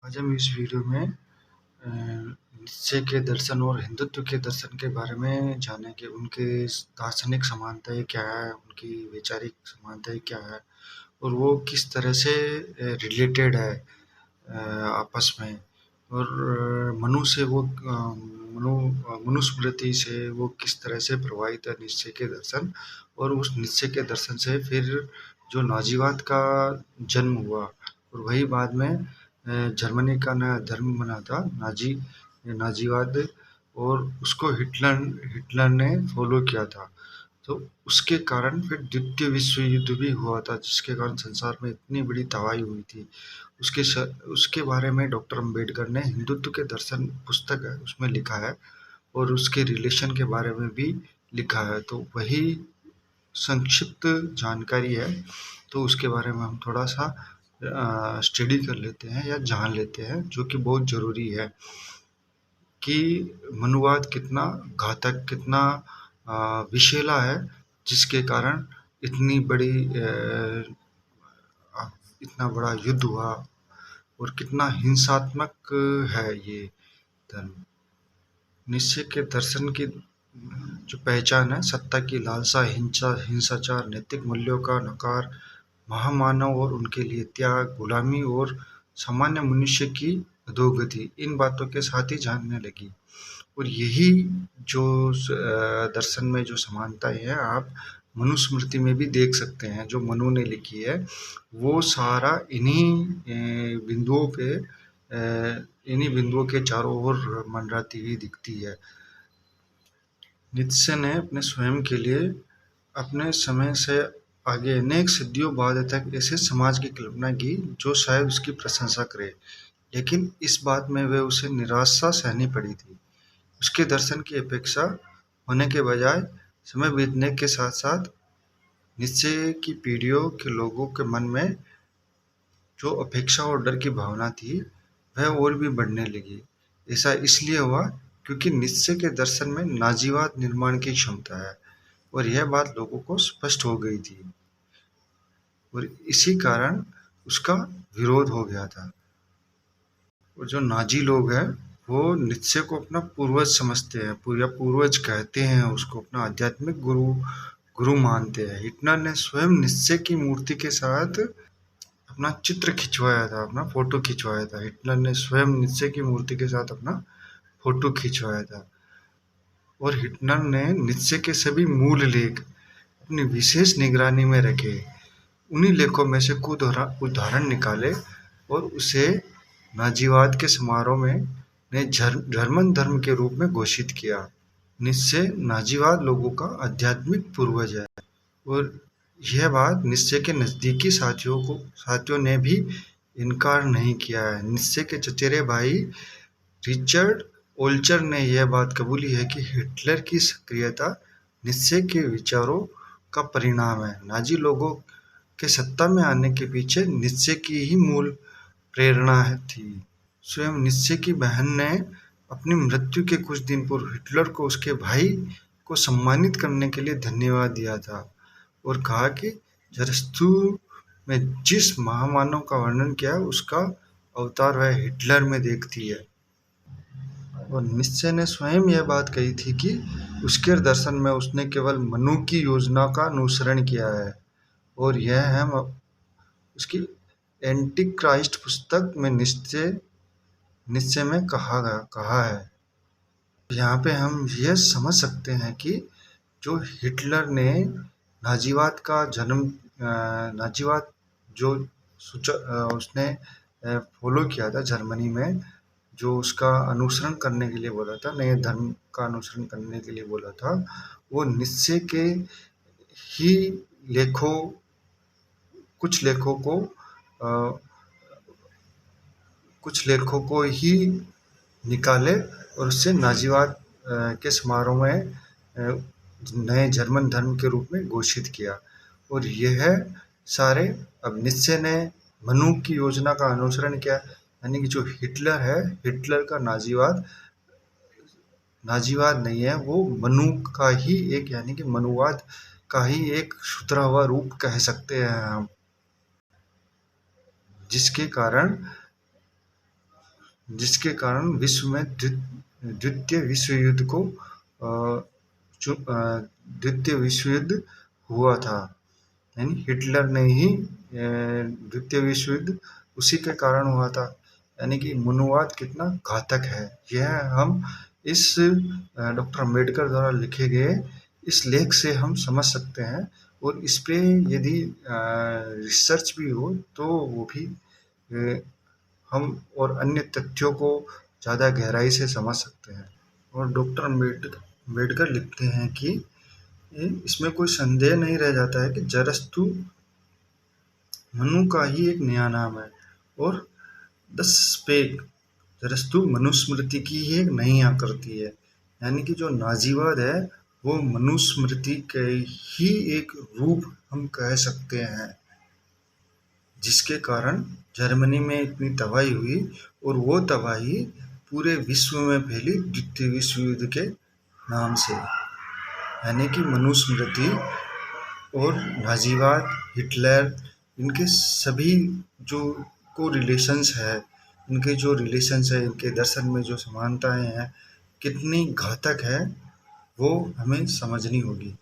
आज हम इस वीडियो में नीत्शे के दर्शन और हिंदुत्व के दर्शन के बारे में जानेंगे। उनके दार्शनिक समानताएं क्या है, उनकी वैचारिक समानताएं क्या है और वो किस तरह से रिलेटेड है आपस में। और मनुस्मृति से वो किस तरह से प्रभावित है नीत्शे के दर्शन, और उस नीत्शे के दर्शन से फिर जो नाजीवाद का जन्म हुआ और वही बाद में जर्मनी का नया धर्म बना था नाजीवाद, और उसको हिटलर ने फॉलो किया था। तो उसके कारण फिर द्वितीय विश्व युद्ध भी हुआ था, जिसके कारण संसार में इतनी बड़ी तबाही हुई थी। उसके बारे में डॉक्टर अंबेडकर ने हिंदुत्व के दर्शन पुस्तक है उसमें लिखा है, और उसके रिलेशन के बारे में भी लिखा है। तो वही संक्षिप्त जानकारी है, तो उसके बारे में हम थोड़ा सा स्टडी कर लेते हैं या जान लेते हैं, जो कि बहुत ज़रूरी है कि मनुवाद कितना घातक, कितना विषैला है, जिसके कारण इतना बड़ा युद्ध हुआ और कितना हिंसात्मक है ये धर्म। नीत्शे के दर्शन की जो पहचान है, सत्ता की लालसा, हिंसाचार, नैतिक मूल्यों का नकार, महामानव और उनके लिए त्याग, गुलामी और सामान्य मनुष्य की अधोगति, इन बातों के साथ ही जानने लगी। और यही जो दर्शन में जो समानताएं हैं, आप मनुस्मृति में भी देख सकते हैं। जो मनु ने लिखी है वो सारा इन्हीं बिंदुओं के चारों ओर मंडराती हुई दिखती है। नीत्शे ने अपने स्वयं के लिए अपने समय से आगे अनेक सदियों बाद तक ऐसे समाज की कल्पना की जो शायद उसकी प्रशंसा करे, लेकिन इस बात में वे उसे निराशा सहनी पड़ी थी। उसके दर्शन की अपेक्षा होने के बजाय समय बीतने के साथ साथ नीत्शे की पीढ़ियों के लोगों के मन में जो अपेक्षा और डर की भावना थी, वह और भी बढ़ने लगी। ऐसा इसलिए हुआ क्योंकि नीत्शे के दर्शन में नाजीवाद निर्माण की क्षमता है, और यह बात लोगों को स्पष्ट हो गई थी, और इसी कारण उसका विरोध हो गया था। और जो नाजी लोग हैं वो नीत्शे को अपना पूर्वज समझते हैं, या पूर्वज कहते हैं, उसको अपना आध्यात्मिक गुरु मानते हैं। हिटलर ने स्वयं नीत्शे की मूर्ति के साथ अपना चित्र खिंचवाया था, अपना फोटो खिंचवाया था। हिटलर ने स्वयं नीत्शे की मूर्ति के साथ अपना फोटो खिंचवाया था, और हिटलर ने नीत्शे के सभी मूल लेख अपनी विशेष निगरानी में रखे। उन्हीं लेखों में से कुछ उदाहरण निकाले और उसे नाजीवाद के समारोह में ने जर्मन धर्म के रूप में घोषित किया। नीत्शे नाजीवाद लोगों का आध्यात्मिक पूर्वज है, और यह बात नीत्शे के नज़दीकी साथियों ने भी इनकार नहीं किया है। नीत्शे के चचेरे भाई रिचर्ड ओल्चर ने यह बात कबूली है कि हिटलर की सक्रियता नीत्शे के विचारों का परिणाम है। नाजी लोगों के सत्ता में आने के पीछे नीत्शे की ही मूल प्रेरणा थी। स्वयं नीत्शे की बहन ने अपनी मृत्यु के कुछ दिन पूर्व हिटलर को उसके भाई को सम्मानित करने के लिए धन्यवाद दिया था, और कहा कि जरस्तु में जिस महामानव का वर्णन किया उसका अवतार वह हिटलर में देखती है। और नीत्शे ने स्वयं यह बात कही थी कि उसके दर्शन में उसने केवल मनु की योजना का अनुसरण किया है, और यह है उसकी एंटी क्राइस्ट पुस्तक में नीत्शे में कहा है। यहाँ पे हम यह समझ सकते हैं कि जो हिटलर ने नाजीवाद जो उसने फॉलो किया था जर्मनी में, जो उसका अनुसरण करने के लिए बोला था, नए धर्म का अनुसरण करने के लिए बोला था, वो नीत्शे के ही कुछ लेखों को ही निकाले और उससे नाजीवाद के समारोह में नए जर्मन धर्म के रूप में घोषित किया। और यह सारे अब नीत्शे ने मनु की योजना का अनुसरण किया, यानी कि जो हिटलर है, हिटलर का नाजीवाद नहीं है, वो मनु का ही एक, यानी कि मनुवाद का ही एक सुधरा हुआ रूप कह सकते हैं हम, जिसके कारण जिसके कारण विश्व में द्वितीय विश्व युद्ध को द्वितीय विश्व युद्ध हुआ था। यानी हिटलर ने ही द्वितीय विश्व युद्ध उसी के कारण हुआ था। यानी कि मनुवाद कितना घातक है, यह हम इस डॉक्टर अम्बेडकर द्वारा लिखे गए इस लेख से हम समझ सकते हैं। और इस पे यदि रिसर्च भी हो तो वो भी हम और अन्य तथ्यों को ज़्यादा गहराई से समझ सकते हैं। और डॉक्टर अम्बेडकर लिखते हैं कि इसमें कोई संदेह नहीं रह जाता है कि जरस्तु मनु का ही एक नया नाम है और द स्पेक जरस्तु मनुस्मृति की ही एक नई आकृति है। यानी कि जो नाजीवाद है वो मनुस्मृति के ही एक रूप हम कह सकते हैं, जिसके कारण जर्मनी में इतनी तबाही हुई और वो तबाही पूरे विश्व में फैली द्वितीय विश्व युद्ध के नाम से। यानी कि मनुस्मृति और नाजीवाद, हिटलर, इनके सभी जो को रिलेशंस है, इनके जो रिलेशंस है, इनके दर्शन में जो समानताएं हैं कितनी घातक है वो हमें समझनी होगी।